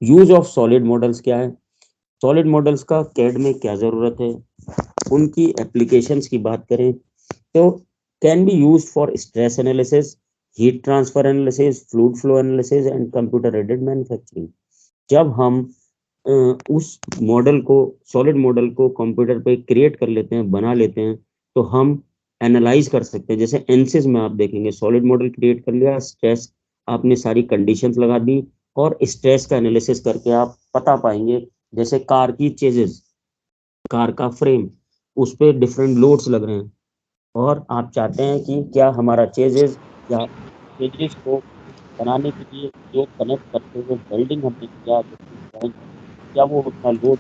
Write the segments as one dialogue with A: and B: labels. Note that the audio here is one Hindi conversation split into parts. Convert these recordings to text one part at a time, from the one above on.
A: यूज ऑफ सॉलिड मॉडल्स क्या है, सॉलिड मॉडल्स का कैड में क्या जरूरत है, उनकी एप्लीकेशंस की बात करें तो can be use for stress analysis, heat transfer analysis, fluid flow analysis and computer aided manufacturing. जब हम उस मॉडल को, सॉलिड मॉडल को कंप्यूटर पे क्रिएट कर लेते हैं, बना लेते हैं, तो हम एनालाइज कर सकते हैं। जैसे एनसिस में आप देखेंगे सॉलिड मॉडल क्रिएट कर लिया, स्ट्रेस आपने सारी कंडीशंस लगा दी और स्ट्रेस का एनालिसिस करके आप पता पाएंगे। जैसे कार की चेजेस, कार का फ्रेम, उस पे डिफरेंट लोड्स लग रहे हैं और आप चाहते हैं कि क्या हमारा चेजेस या चेजेस को बनाने के लिए जो कनेक्ट करते हुए वेल्डिंग हमने किया, जो डिजाइन, क्या वो उतना लोड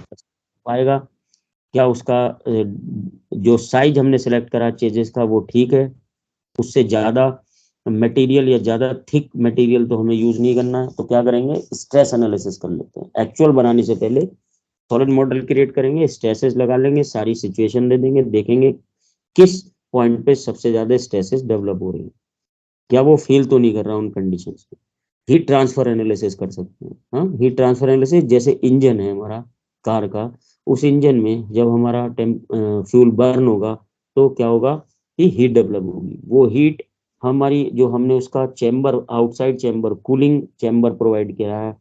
A: पाएगा, क्या उसका जो साइज हमने सेलेक्ट करा चेजेस का वो ठीक है, उससे ज़्यादा मटेरियल या ज़्यादा थिक मटेरियल तो हमें यूज़ नहीं करना है। तो क्या करेंगे, स्ट्रेस एनालिसिस कर लेते हैं। एक्चुअल बनाने से पहले सॉलिड मॉडल क्रिएट करेंगे, स्ट्रेसेस लगा लेंगे, सारी सिचुएशन दे देंगे, देखेंगे किस पॉइंट पे सबसे ज़्यादा स्ट्रेसेस डेवलप हो रही है, क्या वो फेल तो नहीं कर रहा उन कंडीशंस को। हीट ट्रांसफर एनालिसिस कर सकते हैं। हाँ, हीट ट्रांसफर एनालिसिस, जैसे इंजन है हमारा कार का, उस इंजन में जब हमारा फ्यूल बर्न होगा तो क्या होगा कि हीट डेवलप होगी। वो हीट हमारी, जो हमने उसका chamber, outside chamber, cooling chamber provide किया है,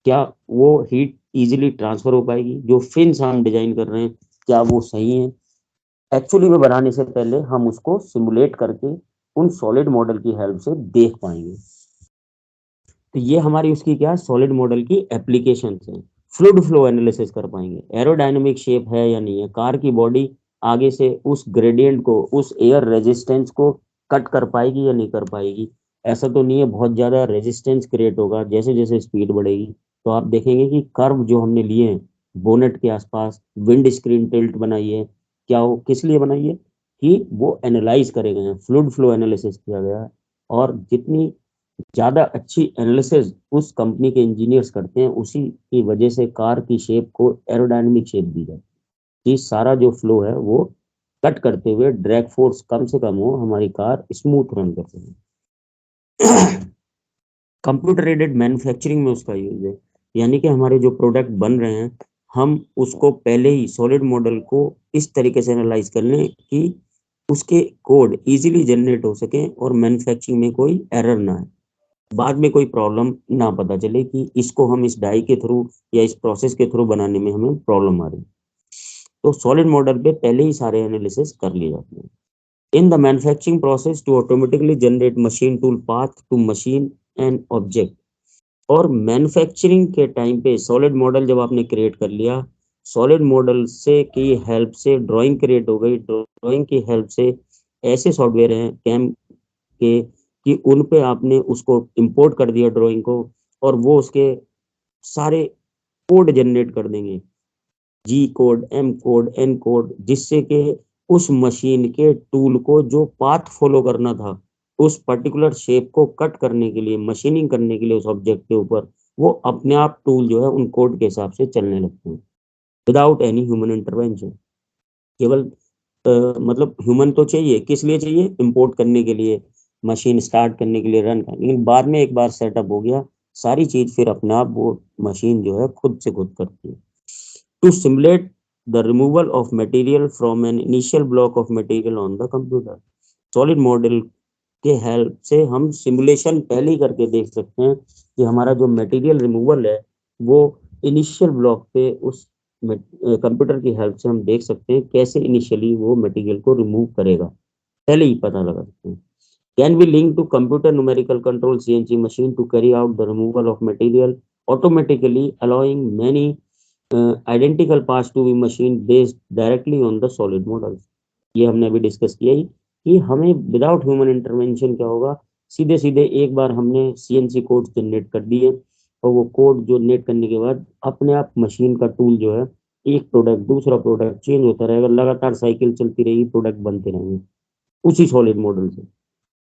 A: क्या वो हीट इजीली ट्रांसफर हो पाएगी। जो फिन्स हम डिजाइन कर रहे हैं क्या वो सही है। एक्चुअली में बनाने से पहले हम उसको सिमुलेट करके उन सॉलिड मॉडल की हेल्प से देख पाएंगे। तो ये हमारी उसकी क्या, सॉलिड मॉडल की एप्लीकेशन है। फ्लूइड फ्लो एनालिसिस कर पाएंगे, एरोडायनेमिक शेप है या नहीं है, कार की बॉडी आगे से उस ग्रेडियंट को, उस एयर रेजिस्टेंस को कट कर पाएगी या नहीं कर पाएगी। ऐसा तो नहीं है बहुत ज्यादा रेजिस्टेंस क्रिएट होगा जैसे जैसे स्पीड बढ़ेगी। तो आप देखेंगे कि कर्व जो हमने लिए हैं बोनेट के आसपास, विंड स्क्रीन टिल्ट बनाई है, क्या वो किस लिए बनाई है कि वो एनालाइज करे गए हैं, फ्लूइड फ्लो एनालिसिस किया गया है। और जितनी ज्यादा अच्छी एनालिसिस उस कंपनी के इंजीनियर्स करते हैं, उसी की वजह से कार की शेप को एरोडायनेमिक शेप दी जाती है कि सारा जो फ्लो है वो कट करते हुए ड्रैग फोर्स कम से कम हो, हमारी कार स्मूथ रन कर सके। कंप्यूटर एडेड मैन्युफैक्चरिंग में उसका यूज है, यानी कि हमारे जो प्रोडक्ट बन रहे हैं हम उसको पहले ही सॉलिड मॉडल को इस तरीके से एनालाइज कर लें कि उसके कोड इजीली जनरेट हो सके और मैन्युफैक्चरिंग में कोई एरर ना आए, बाद में कोई प्रॉब्लम ना पता चले कि इसको हम इस डाई के थ्रू या इस प्रोसेस के थ्रू बनाने में हमें प्रॉब्लम आ रही। तो सॉलिड मॉडल पे पहले ही सारे एनालिसिस कर लिए जाते हैं। In the manufacturing process to automatically generate machine tool path to machine and object. और मैन्युफैक्चरिंग के टाइम पे सॉलिड मॉडल जब आपने क्रिएट कर लिया, सॉलिड मॉडल से की हेल्प से ड्राइंग क्रिएट हो गई, ड्राइंग की हेल्प से ऐसे सॉफ्टवेयर हैं कैम के कि उन पे आपने उसको इंपोर्ट कर दिया ड्राइंग को, और वो उसके सारे कोड जनरेट कर देंगे, G code, M code, N code, जिससे कि उस मशीन के टूल को जो पाथ फॉलो करना था उस पर्टिकुलर शेप को कट करने के लिए, मशीनिंग करने के लिए उस ऑब्जेक्ट के ऊपर, वो अपने आप टूल जो है उन कोड के हिसाब से चलने लगते हैं विदाउट एनी ह्यूमन इंटरवेंशन। केवल मतलब ह्यूमन तो चाहिए, किस लिए चाहिए, इंपोर्ट करने के लिए, मशीन स्टार्ट करने के लिए, रन करने, लेकिन बाद में एक बार सेटअप हो गया सारी चीज, फिर अपने आप वो मशीन जो है खुद से खुद करती है। To simulate the removal of material from an initial block of material on the computer, solid model के हेल्प से हम सिमुलेशन पहले ही करके देख सकते हैं कि हमारा जो मटेरियल रिमूवल है वो इनिशियल ब्लॉक पे उस कंप्यूटर की हेल्प से हम देख सकते हैं कैसे इनिशियली वो मटेरियल को रिमूव करेगा, पहले ही पता लगा सकते हैं। Can be link to computer numerical control CNC machine to carry out the removal of material automatically allowing many identical parts to be machine based directly on the solid models. ये हमने अभी डिस्कस किया ही कि हमें विदाउट ह्यूमन इंटरवेंशन क्या होगा, सीधे सीधे एक बार हमने सीएनसी कोड जनरेट कर दिए और वो कोड जनरेट करने के बाद अपने आप मशीन का टूल जो है एक प्रोडक्ट दूसरा प्रोडक्ट चेंज होता रहेगा, लगातार साइकिल चलती रहेगी, प्रोडक्ट बनते रहेंगे उसी सॉलिड मॉडल से।